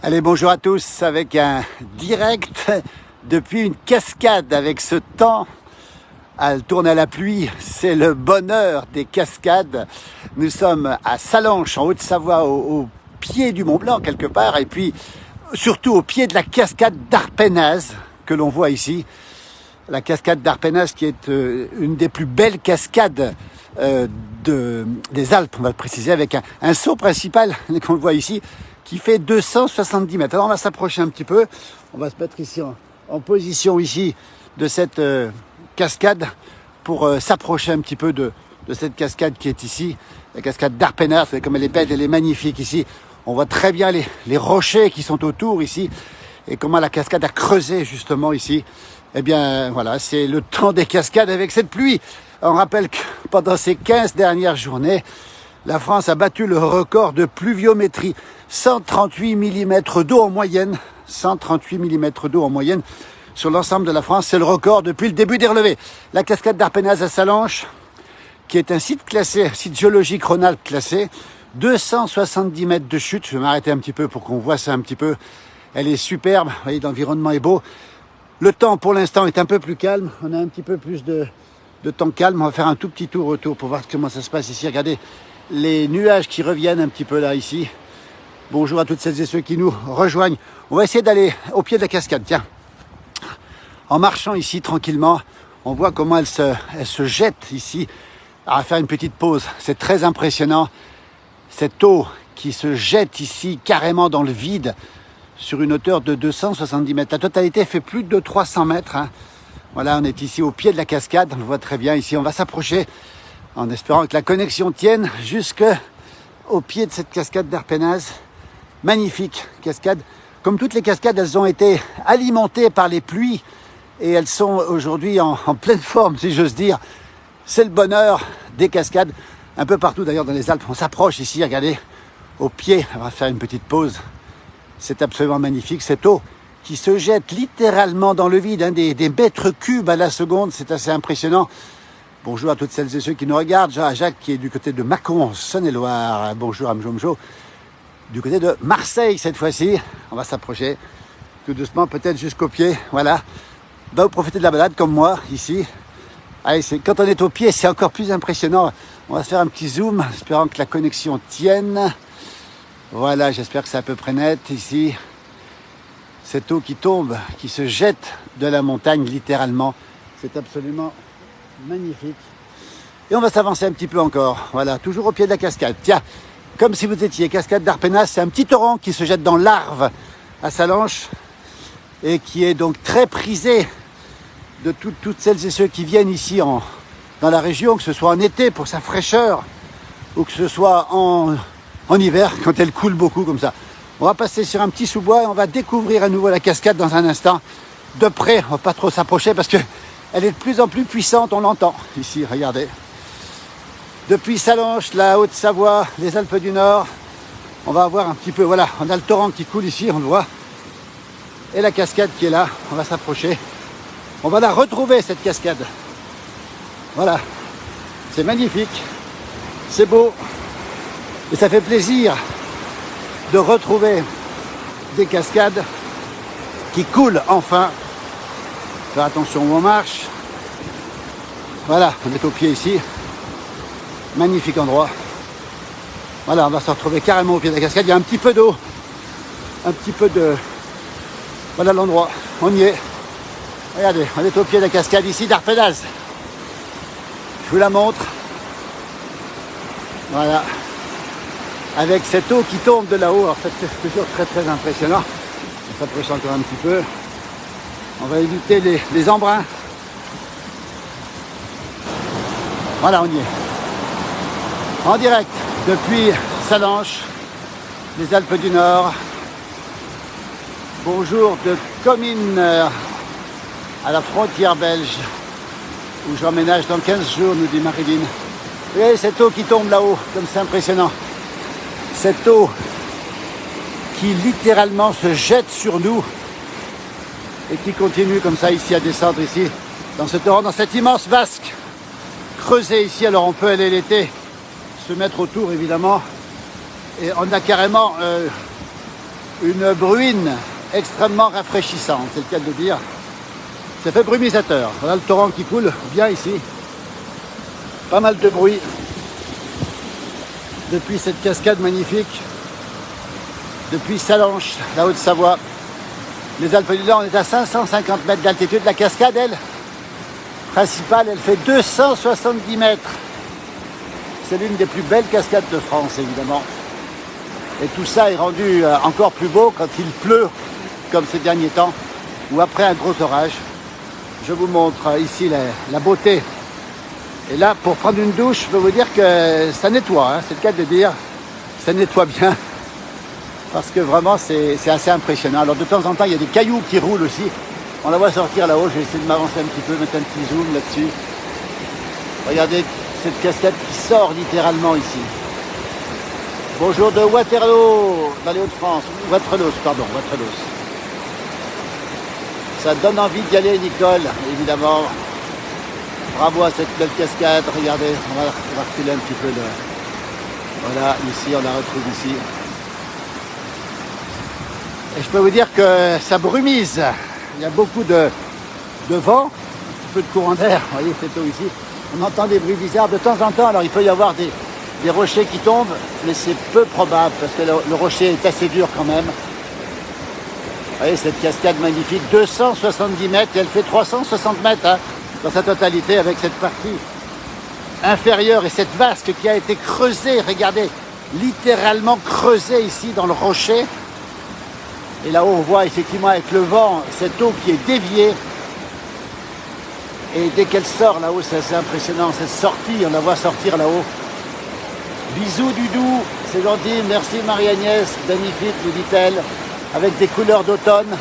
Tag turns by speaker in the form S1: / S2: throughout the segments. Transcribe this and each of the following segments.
S1: Allez, bonjour à tous, avec un direct depuis une cascade avec ce temps. Elle tourne à la pluie, c'est le bonheur des cascades. Nous sommes à Sallanches, en Haute-Savoie, au pied du Mont Blanc quelque part, et puis surtout au pied de la cascade d'Arpenaz que l'on voit ici. La cascade d'Arpenaz qui est une des plus belles cascades des Alpes, on va le préciser, avec un saut principal qu'on voit ici, qui fait 270 mètres. Alors on va s'approcher un petit peu, on va se mettre ici en position ici de cette cascade pour s'approcher un petit peu de cette cascade qui est ici, la cascade d'Arpenaz. Vous voyez comme elle est belle, elle est magnifique ici. On voit très bien les rochers qui sont autour ici et comment la cascade a creusé justement ici. Eh bien voilà, c'est le temps des cascades avec cette pluie. On rappelle que pendant ces 15 dernières journées, la France a battu le record de pluviométrie. 138 mm d'eau en moyenne. 138 mm d'eau en moyenne sur l'ensemble de la France. C'est le record depuis le début des relevés. La cascade d'Arpenaz à Sallanches, qui est un site classé, un site géologique Rhône-Alpes classé. 270 mètres de chute. Je vais m'arrêter un petit peu pour qu'on voit ça un petit peu. Elle est superbe. Vous voyez, l'environnement est beau. Le temps, pour l'instant, est un peu plus calme. On a un petit peu plus de temps calme. On va faire un tout petit tour autour pour voir comment ça se passe ici. Regardez les nuages qui reviennent un petit peu là, ici. Bonjour à toutes celles et ceux qui nous rejoignent. On va essayer d'aller au pied de la cascade. Tiens. En marchant ici tranquillement, on voit comment elle se jette ici. On va faire une petite pause. C'est très impressionnant. Cette eau qui se jette ici carrément dans le vide sur une hauteur de 270 mètres. La totalité fait plus de 300 mètres. Voilà, on est ici au pied de la cascade. On le voit très bien ici. On va s'approcher en espérant que la connexion tienne jusqu'au pied de cette cascade d'Arpenaz. Magnifique cascade. Comme toutes les cascades, elles ont été alimentées par les pluies et elles sont aujourd'hui en pleine forme, si j'ose dire. C'est le bonheur des cascades, un peu partout d'ailleurs dans les Alpes. On s'approche ici, regardez, au pied. On va faire une petite pause. C'est absolument magnifique, cette eau qui se jette littéralement dans le vide, des mètres cubes à la seconde. C'est assez impressionnant. Bonjour à toutes celles et ceux qui nous regardent. Jacques qui est du côté de Mâcon, en Saône-et-Loire. Bonjour à Mjo. Du côté de Marseille cette fois-ci. On va s'approcher tout doucement, peut-être jusqu'au pied. Voilà. Va vous profiter de la balade comme moi ici. Allez, quand on est au pied, c'est encore plus impressionnant. On va se faire un petit zoom, espérant que la connexion tienne. Voilà, j'espère que c'est à peu près net ici. Cette eau qui tombe, qui se jette de la montagne littéralement. C'est absolument magnifique. Et on va s'avancer un petit peu encore. Voilà, toujours au pied de la cascade. Tiens, comme si vous étiez cascade d'Arpenaz, c'est un petit torrent qui se jette dans l'Arve à Sallanches et qui est donc très prisé de toutes celles et ceux qui viennent ici dans la région, que ce soit en été pour sa fraîcheur ou que ce soit en hiver quand elle coule beaucoup comme ça. On va passer sur un petit sous-bois et on va découvrir à nouveau la cascade dans un instant. De près, on va pas trop s'approcher parce que elle est de plus en plus puissante, on l'entend. Ici, regardez. Depuis Sallanches, la Haute-Savoie, les Alpes du Nord, on va avoir un petit peu, voilà, on a le torrent qui coule ici, on le voit. Et la cascade qui est là, on va s'approcher. On va la retrouver, cette cascade. Voilà, c'est magnifique, c'est beau. Et ça fait plaisir de retrouver des cascades qui coulent enfin. Faire attention où on marche. Voilà, on est au pied ici. Magnifique endroit. Voilà, on va se retrouver carrément au pied de la cascade. Il y a un petit peu d'eau. Un petit peu de... Voilà l'endroit. On y est. Regardez, on est au pied de la cascade ici d'Arpenaz. Je vous la montre. Voilà. Avec cette eau qui tombe de là-haut. Alors c'est toujours très très impressionnant. On s'approche encore un petit peu. On va éviter les embruns. Voilà, on y est. En direct depuis Sallanches, les Alpes du Nord. Bonjour de Comines à la frontière belge où j'emménage dans 15 jours, nous dit Marilyn. Vous voyez cette eau qui tombe là-haut, comme c'est impressionnant. Cette eau qui littéralement se jette sur nous et qui continue comme ça ici à descendre ici dans ce torrent, dans cette immense vasque creusée ici. Alors on peut aller l'été se mettre autour évidemment et on a carrément une bruine extrêmement rafraîchissante, c'est le cas de le dire. Ça fait brumisateur. Voilà le torrent qui coule bien ici. Pas mal de bruit depuis cette cascade magnifique, depuis Sallanches, la Haute-Savoie. Les Alpes du Nord, on est à 550 mètres d'altitude. La cascade, elle, principale, elle fait 270 mètres. C'est l'une des plus belles cascades de France, évidemment. Et tout ça est rendu encore plus beau quand il pleut, comme ces derniers temps, ou après un gros orage. Je vous montre ici la beauté. Et là, pour prendre une douche, je peux vous dire que ça nettoie, hein, c'est le cas de le dire. Ça nettoie bien, parce que vraiment, c'est assez impressionnant. Alors de temps en temps, il y a des cailloux qui roulent aussi. On la voit sortir là-haut, je vais essayer de m'avancer un petit peu, mettre un petit zoom là-dessus. Regardez cette cascade qui sort littéralement ici. Bonjour de Waterloo, dans les Hauts-de-France. Waterloo, pardon, Waterloo. Ça donne envie d'y aller, Nicole, évidemment. Bravo à cette belle cascade. Regardez, on va reculer un petit peu. Voilà, ici, on la retrouve ici. Et je peux vous dire que ça brumise. Il y a beaucoup de vent, un peu de courant d'air. Vous voyez cette eau ici. On entend des bruits bizarres de temps en temps. Alors, il peut y avoir des rochers qui tombent, mais c'est peu probable parce que le rocher est assez dur quand même. Vous voyez cette cascade magnifique, 270 mètres, et elle fait 360 mètres hein, dans sa totalité avec cette partie inférieure et cette vasque qui a été creusée, regardez, littéralement creusée ici dans le rocher. Et là-haut, on voit effectivement avec le vent cette eau qui est déviée. Et dès qu'elle sort là-haut, c'est assez impressionnant, cette sortie, on la voit sortir là-haut. Bisous Dudou, c'est gentil, merci Marie-Agnès, magnifique, nous dit-elle, avec des couleurs d'automne.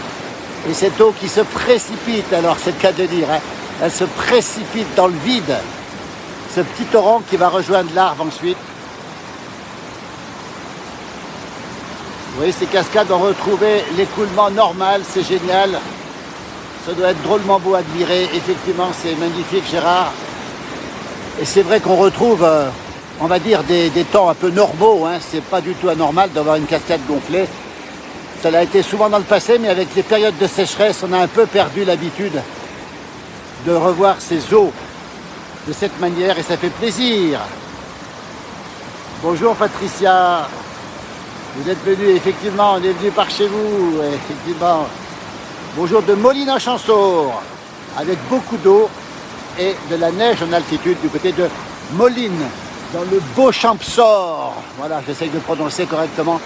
S1: Et cette eau qui se précipite, alors c'est le cas de dire, hein, elle se précipite dans le vide. Ce petit torrent qui va rejoindre l'Arve ensuite. Vous voyez, ces cascades ont retrouvé l'écoulement normal, c'est génial. Ça doit être drôlement beau à admirer, effectivement, c'est magnifique Gérard. Et c'est vrai qu'on retrouve... on va dire des temps un peu normaux, hein. C'est pas du tout anormal d'avoir une cascade gonflée. Ça l'a été souvent dans le passé, mais avec les périodes de sécheresse, on a un peu perdu l'habitude de revoir ces eaux de cette manière et ça fait plaisir. Bonjour Patricia, vous êtes venue, effectivement, on est venu par chez vous, effectivement. Bonjour de Moline-en-Champsaur, avec beaucoup d'eau et de la neige en altitude du côté de Moline. Dans le beau Champsaur. Voilà, j'essaye de prononcer correctement.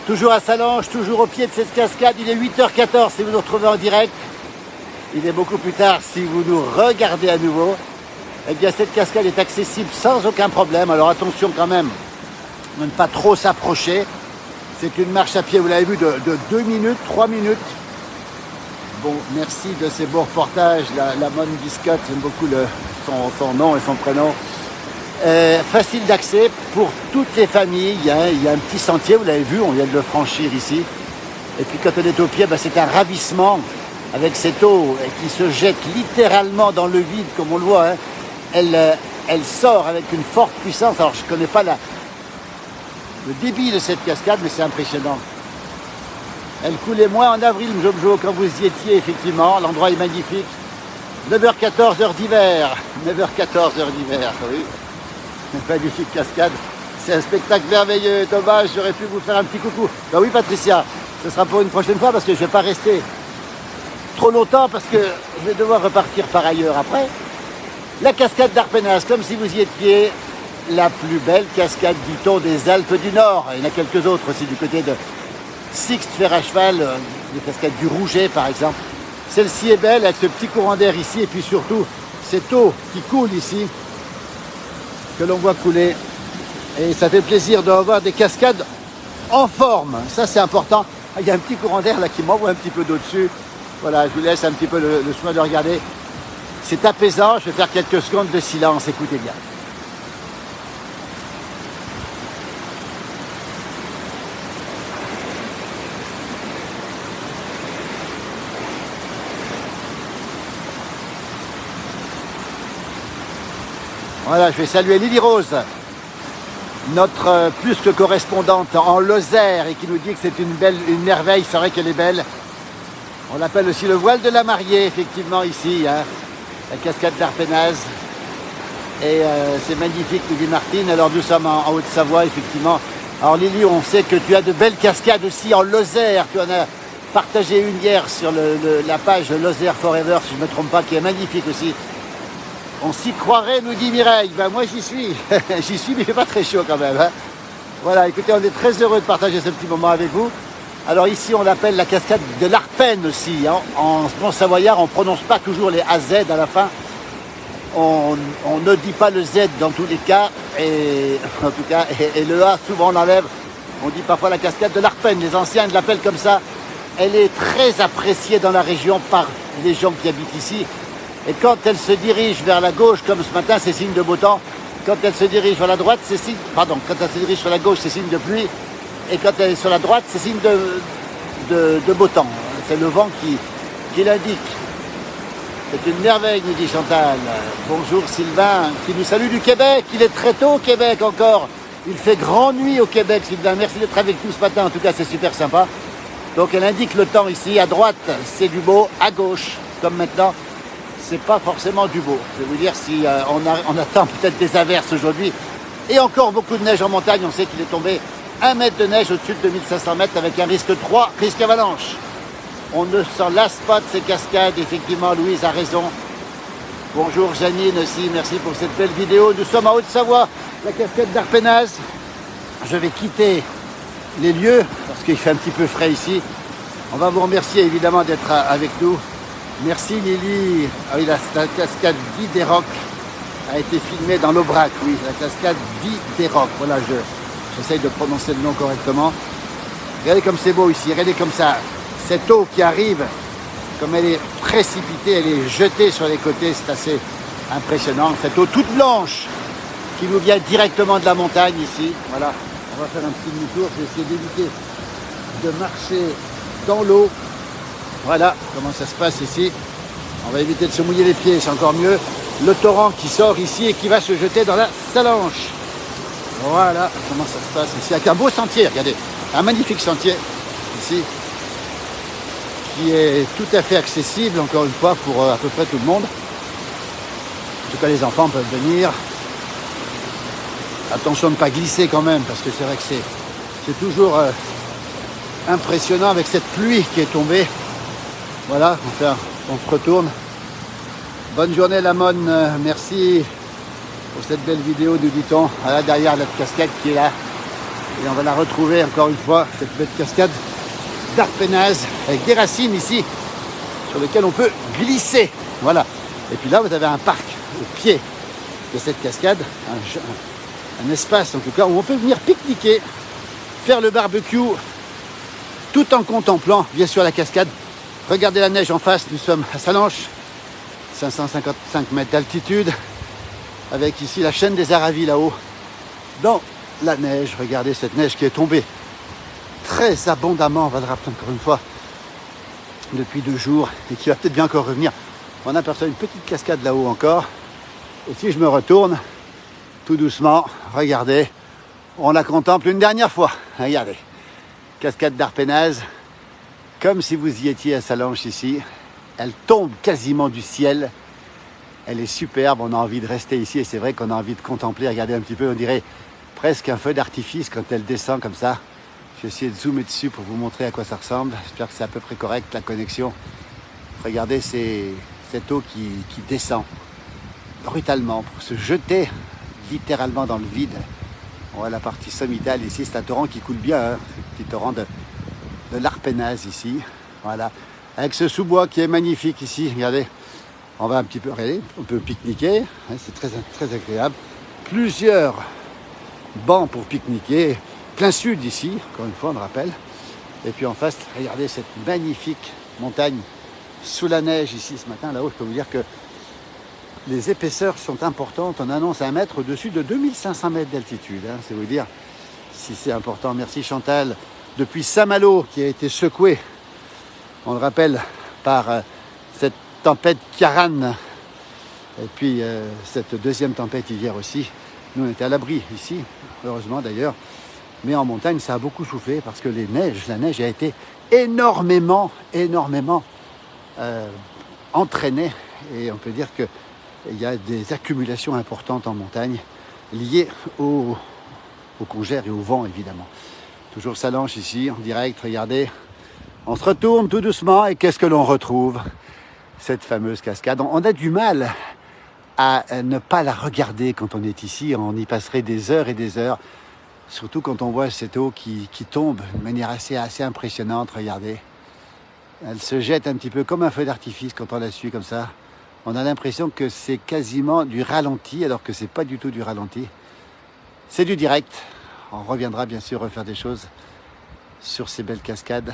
S1: Toujours à Sallanches, toujours au pied de cette cascade. Il est 8h14 si vous nous retrouvez en direct. Il est beaucoup plus tard si vous nous regardez à nouveau. Eh bien, cette cascade est accessible sans aucun problème. Alors attention quand même de ne pas trop s'approcher. C'est une marche à pied, vous l'avez vu, de 2 minutes, 3 minutes. Bon, merci de ces beaux reportages. La Monne Biscotte, j'aime beaucoup son nom et son prénom. Facile d'accès pour toutes les familles, il y a un petit sentier, vous l'avez vu, on vient de le franchir ici. Et puis quand on est au pied, c'est un ravissement avec cette eau qui se jette littéralement dans le vide, comme on le voit. Hein. Elle sort avec une forte puissance. Alors je ne connais pas le débit de cette cascade, mais c'est impressionnant. Elle coulait moins en avril, Mjomjo, quand vous y étiez, effectivement. L'endroit est magnifique. 9h14, heure d'hiver. 9h14, heure d'hiver, oui. Magnifique cascade. C'est un spectacle merveilleux. Dommage, j'aurais pu vous faire un petit coucou. Ben oui, Patricia, ce sera pour une prochaine fois parce que je ne vais pas rester trop longtemps parce que je vais devoir repartir par ailleurs après. La cascade d'Arpenaz, comme si vous y étiez, la plus belle cascade, dit-on, des Alpes du Nord. Il y en a quelques autres aussi du côté de Sixte Fer à cheval, les cascades du Rouget par exemple. Celle-ci est belle avec ce petit courant d'air ici et puis surtout cette eau qui coule ici, que l'on voit couler. Et ça fait plaisir de voir des cascades en forme. Ça, c'est important. Il y a un petit courant d'air là qui m'envoie un petit peu d'au-dessus. Voilà, je vous laisse un petit peu le soin de regarder. C'est apaisant. Je vais faire quelques secondes de silence. Écoutez bien. Voilà, je vais saluer Lily Rose. notre plus que correspondante en Lozère et qui nous dit que c'est une merveille, c'est vrai qu'elle est belle. On l'appelle aussi le voile de la mariée, effectivement, ici, hein, la cascade d'Arpenaz. Et c'est magnifique, nous dit Martine. Alors nous sommes en Haute-Savoie, effectivement. Alors Lily, on sait que tu as de belles cascades aussi en Lozère. Tu en as partagé une hier sur la page Lozère Forever, si je ne me trompe pas, qui est magnifique aussi. On s'y croirait, nous dit Mireille. Ben moi j'y suis. J'y suis, mais il fait pas très chaud quand même. Hein. Voilà, écoutez, on est très heureux de partager ce petit moment avec vous. Alors ici, on l'appelle la cascade de l'Arpennes aussi. Hein. En bon savoyard, on ne prononce pas toujours les AZ à la fin. On ne dit pas le Z dans tous les cas. Et, en tout cas, et le A, souvent on l'enlève. On dit parfois la cascade de l'Arpennes. Les anciens l'appellent comme ça. Elle est très appréciée dans la région par les gens qui habitent ici. Et quand elle se dirige vers la gauche, comme ce matin, c'est signe de beau temps. Quand elle se dirige vers la droite, c'est signe... Pardon, quand elle se dirige sur la gauche, c'est signe de pluie. Et quand elle est sur la droite, c'est signe de beau temps. C'est le vent qui l'indique. C'est une merveille, nous dit Chantal. Bonjour Sylvain, qui nous salue du Québec. Il est très tôt au Québec encore. Il fait grand nuit au Québec, Sylvain. Merci d'être avec nous ce matin. En tout cas, c'est super sympa. Donc, elle indique le temps ici. À droite, c'est du beau. À gauche, comme maintenant, c'est pas forcément du beau. Je vais vous dire si on attend peut-être des averses aujourd'hui. Et encore beaucoup de neige en montagne. On sait qu'il est tombé 1 mètre de neige au-dessus de 2500 mètres avec un risque 3, risque avalanche. On ne s'en lasse pas de ces cascades. Effectivement, Louise a raison. Bonjour Janine aussi. Merci pour cette belle vidéo. Nous sommes en Haute-Savoie, la cascade d'Arpenaz. Je vais quitter les lieux parce qu'il fait un petit peu frais ici. On va vous remercier évidemment d'être avec nous. Merci Lily. Ah oui, la cascade d'Ideroc a été filmée dans l'Aubrac. Oui, la cascade d'Ideroc. Voilà, j'essaye de prononcer le nom correctement. Regardez comme c'est beau ici. Regardez comme ça. Cette eau qui arrive, comme elle est précipitée, elle est jetée sur les côtés. C'est assez impressionnant. Cette eau toute blanche qui nous vient directement de la montagne ici. Voilà. On va faire un petit demi-tour. Je vais essayer d'éviter de marcher dans l'eau. Voilà comment ça se passe ici. On va éviter de se mouiller les pieds, c'est encore mieux. Le torrent qui sort ici et qui va se jeter dans la Salanche. Voilà comment ça se passe ici. Avec un beau sentier, regardez. Un magnifique sentier ici. Qui est tout à fait accessible, encore une fois, pour à peu près tout le monde. En tout cas, les enfants peuvent venir. Attention de ne pas glisser quand même, parce que c'est vrai que c'est toujours impressionnant avec cette pluie qui est tombée. Voilà, on se retourne. Bonne journée Lamone, merci pour cette belle vidéo, nous dit-on. Voilà, derrière la cascade qui est là. Et on va la retrouver encore une fois, cette belle cascade d'Arpenaz, avec des racines ici, sur lesquelles on peut glisser. Voilà. Et puis là, vous avez un parc au pied de cette cascade, un espace en tout cas, où on peut venir pique-niquer, faire le barbecue, tout en contemplant, bien sûr, la cascade. Regardez la neige en face, nous sommes à Salanche, 555 mètres d'altitude, avec ici la chaîne des Aravis là-haut, dans la neige. Regardez cette neige qui est tombée très abondamment, on va le rappeler encore une fois, depuis 2 jours, et qui va peut-être bien encore revenir. On aperçoit une petite cascade là-haut encore, et si je me retourne, tout doucement, regardez, on la contemple une dernière fois. Regardez, cascade d'Arpenaz, comme si vous y étiez à Salanche ici. Elle tombe quasiment du ciel. Elle est superbe, on a envie de rester ici et c'est vrai qu'on a envie de contempler. Regardez un petit peu, on dirait presque un feu d'artifice quand elle descend comme ça. Je vais essayer de zoomer dessus pour vous montrer à quoi ça ressemble. J'espère que c'est à peu près correct, la connexion. Regardez cette eau qui descend brutalement pour se jeter littéralement dans le vide. On voit la partie sommitale ici, c'est un torrent qui coule bien, hein. C'est le petit torrent de l'Arpenaz ici, voilà, avec ce sous-bois qui est magnifique ici. Regardez, on va un petit peu, regardez, on peut pique-niquer, hein, c'est très, très agréable. Plusieurs bancs pour pique-niquer, plein sud ici, encore une fois, on le rappelle. Et puis en face, regardez cette magnifique montagne sous la neige ici ce matin. Là-haut, je peux vous dire que les épaisseurs sont importantes. On annonce 1 mètre au-dessus de 2500 mètres d'altitude, hein, c'est vous dire si c'est important. Merci Chantal. Depuis Saint-Malo qui a été secoué, on le rappelle, par cette tempête Kiaran, et puis cette deuxième tempête hier aussi, Nous, on était à l'abri ici, heureusement d'ailleurs. Mais en montagne, ça a beaucoup soufflé parce que la neige a été énormément entraînée. Et on peut dire qu'il y a des accumulations importantes en montagne liées au congère et au vent, évidemment. Toujours Sallanches ici, en direct, regardez. On se retourne tout doucement et qu'est-ce que l'on retrouve? Cette fameuse cascade. On a du mal à ne pas la regarder quand on est ici. On y passerait des heures et des heures. Surtout quand on voit cette eau qui tombe de manière assez impressionnante, regardez. Elle se jette un petit peu comme un feu d'artifice quand on la suit comme ça. On a l'impression que c'est quasiment du ralenti, alors que c'est pas du tout du ralenti. C'est du direct. On reviendra bien sûr refaire des choses sur ces belles cascades.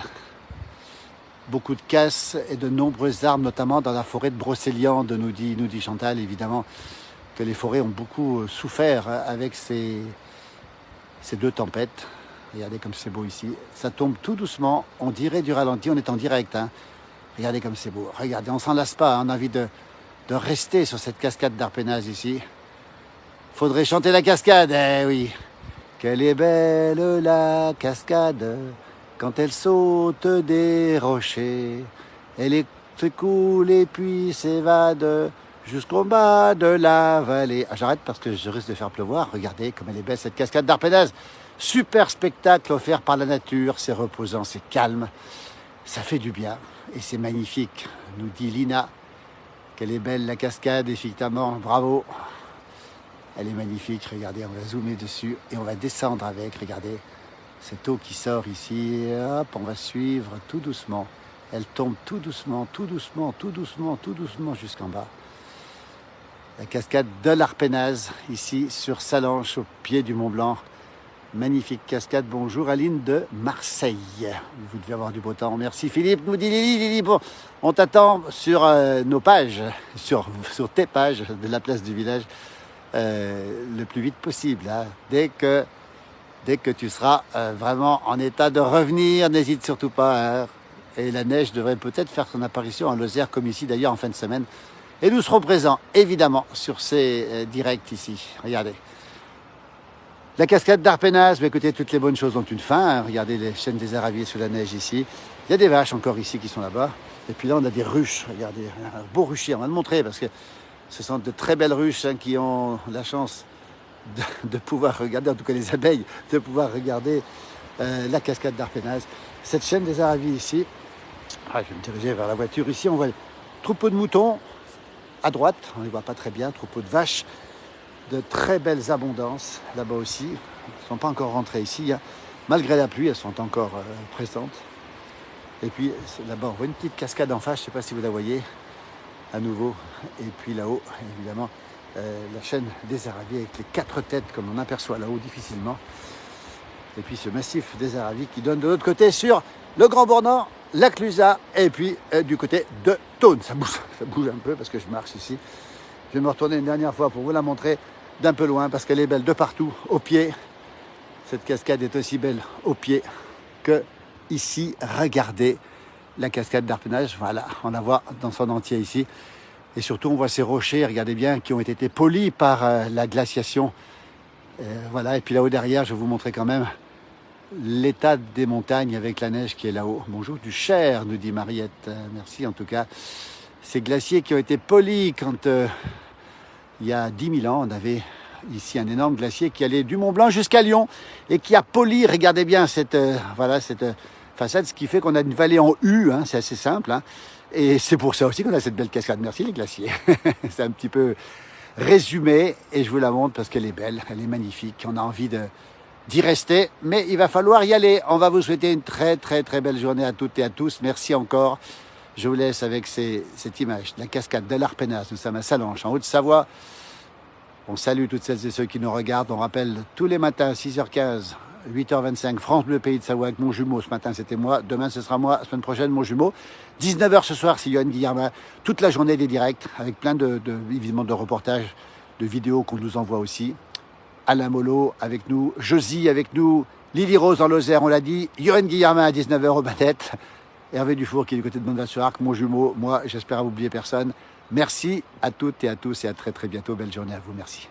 S1: Beaucoup de casses et de nombreuses arbres, notamment dans la forêt de Brocéliande, nous dit Chantal, évidemment, que les forêts ont beaucoup souffert avec ces deux tempêtes. Regardez comme c'est beau ici. Ça tombe tout doucement. On dirait du ralenti. On est en direct. Hein. Regardez comme c'est beau. Regardez, on s'en lasse pas. Hein. On a envie de rester sur cette cascade d'Arpenaz ici. Faudrait chanter la cascade. Eh oui. Qu'elle est belle la cascade quand elle saute des rochers. Elle s'écoule et puis s'évade jusqu'au bas de la vallée. Ah, j'arrête parce que je risque de faire pleuvoir. Regardez comme elle est belle cette cascade d'Arpenaz. Super spectacle offert par la nature. C'est reposant, c'est calme. Ça fait du bien et c'est magnifique, nous dit Lina. Qu'elle est belle la cascade, effectivement. Bravo. Elle est magnifique. Regardez, on va zoomer dessus et on va descendre avec. Regardez cette eau qui sort ici. Hop, on va suivre tout doucement. Elle tombe tout doucement jusqu'en bas. La cascade de l'Arpenaz, ici sur Sallanches, au pied du Mont Blanc. Magnifique cascade. Bonjour Aline de Marseille. Vous devez avoir du beau temps. Merci Philippe, nous dit Lily. Lily, bon, on t'attend sur nos pages, sur tes pages de la place du village, le plus vite possible. Hein. Dès que tu seras vraiment en état de revenir, n'hésite surtout pas. Hein. Et la neige devrait peut-être faire son apparition en Lozère, comme ici d'ailleurs en fin de semaine. Et nous serons présents, évidemment, sur ces directs ici. Regardez. La cascade d'Arpenaz, bah, écoutez, toutes les bonnes choses ont une fin. Hein. Regardez les chaînes des Aravis sous la neige ici. Il y a des vaches encore ici qui sont là-bas. Et puis là, on a des ruches. Regardez, un beau ruchier. On va le montrer parce que ce sont de très belles ruches hein, qui ont la chance de pouvoir regarder, en tout cas les abeilles, de pouvoir regarder la cascade d'Arpenaz. Cette chaîne des Aravis ici. Ah, je vais me diriger vers la voiture. Ici, on voit troupeau de moutons à droite. On ne les voit pas très bien. Troupeau de vaches. De très belles abondances là-bas aussi. Elles ne sont pas encore rentrées ici. Hein. Malgré la pluie, elles sont encore présentes. Et puis là-bas, on voit une petite cascade en face. Je ne sais pas si vous la voyez à nouveau. Et puis là-haut, évidemment, la chaîne des Aravis avec les 4 têtes comme on aperçoit là-haut difficilement. Et puis ce massif des Aravis qui donne de l'autre côté sur le Grand Bornand, la Clusaz et puis du côté de Thônes. Ça bouge un peu parce que je marche ici. Je vais me retourner une dernière fois pour vous la montrer d'un peu loin parce qu'elle est belle de partout, au pied. Cette cascade est aussi belle au pied que ici. Regardez la cascade d'Arpenaz. Voilà, on la voit dans son entier ici. Et surtout, on voit ces rochers, regardez bien, qui ont été polis par la glaciation. Voilà, et puis là-haut derrière, je vais vous montrer quand même l'état des montagnes avec la neige qui est là-haut. Bonjour du Cher, nous dit Mariette. Merci en tout cas. Ces glaciers qui ont été polis quand il y a 10 000 ans, on avait ici un énorme glacier qui allait du Mont Blanc jusqu'à Lyon et qui a poli, regardez bien cette façade, ce qui fait qu'on a une vallée en U, hein, c'est assez simple. Hein, et c'est pour ça aussi qu'on a cette belle cascade. Merci les glaciers. C'est un petit peu résumé et je vous la montre parce qu'elle est belle, elle est magnifique. On a envie d'y rester, mais il va falloir y aller. On va vous souhaiter une très belle journée à toutes et à tous. Merci encore. Je vous laisse avec cette image de la cascade de l'Arpenaz. Nous sommes à Sallanches, en Haute-Savoie. On salue toutes celles et ceux qui nous regardent. On rappelle tous les matins, 6h15, 8h25, France Bleu Pays de Savoie avec mon jumeau. Ce matin, c'était moi. Demain, ce sera moi. La semaine prochaine, mon jumeau. 19h ce soir, c'est Johan Guillermin. Toute la journée des directs avec plein évidemment de reportages, de vidéos qu'on nous envoie aussi. Alain Mollo avec nous. Josie avec nous. Lily Rose en Lozère, on l'a dit. Johan Guillermin à 19h aux manettes. Hervé Dufour qui est du côté de Bonneval-sur-Arc, mon jumeau, moi, j'espère n'oublier personne. Merci à toutes et à tous et à très bientôt. Belle journée à vous, merci.